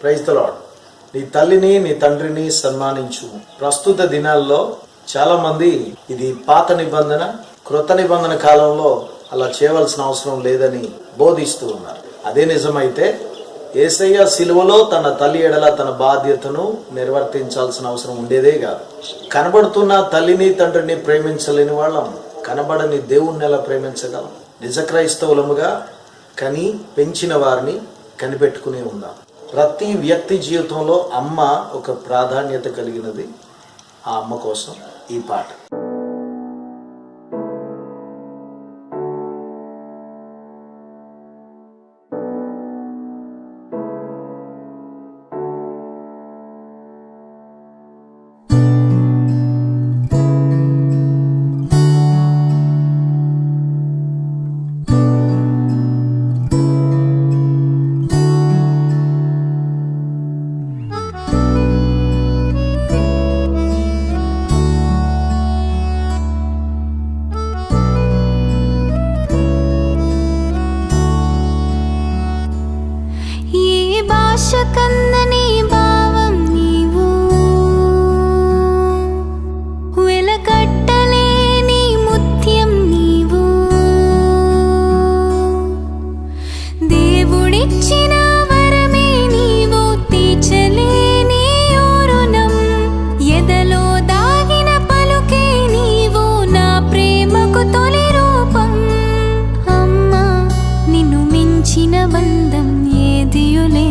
Praise the lord. నీ తల్లిని నీ తండ్రిని సన్మానించు. ప్రస్తుత దినాల్లో చాలా మంది ఇది పాత నిబంధన, క్రొత్త నిబంధన కాలంలో అలా చేయవలసిన అవసరం లేదని బోధిస్తూ ఉన్నారు. అదే నిజమైతే యేసయ్య సిలువలో తన తల్లి ఎడల తన బాధ్యతను నిర్వర్తించాల్సిన అవసరం ఉండేదే కాదు. కనబడుతున్న తల్లిని తండ్రిని ప్రేమించలేని వాళ్ళం కనబడని దేవుణ్ణి ఎలా ప్రేమించగలం? నిజ క్రైస్తవులముగా కని పెంచిన వారిని కనిపెట్టుకుని ఉందాం. ప్రతి వ్యక్తి జీవితంలో అమ్మ ఒక ప్రాధాన్యత కలిగినది. ఆ అమ్మ కోసం ఈ పాట. కందని భావం నీవు, వెలకట్టలేని ముత్యం నీవు, దేవుడిచ్చిన వరమే నీవు, తీర్చలేని రుణం, ఎదలో దాగిన పలుకే నీవు, నా ప్రేమకు తొలి రూపం. అమ్మా, నిన్ను మించిన బంధం ఏదియులే.